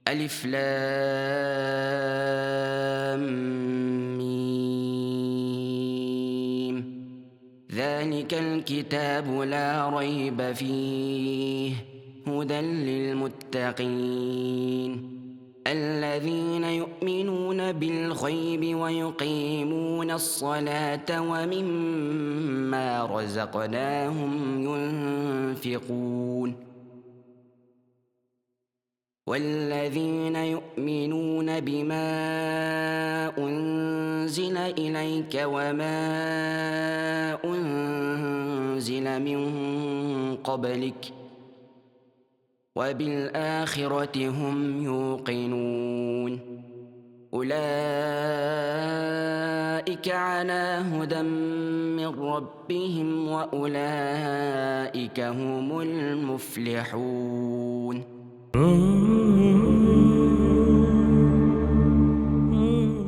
ألف لام ميم. ذلك الكتاب لا ريب فيه هدى للمتقين الذين يؤمنون بالغيب ويقيمون الصلاة ومما رزقناهم ينفقون والذين يؤمنون بما أنزل إليك وما أنزل من قبلك وبالآخرة هم يوقنون أولئك على هدى من ربهم وأولئك هم المفلحون.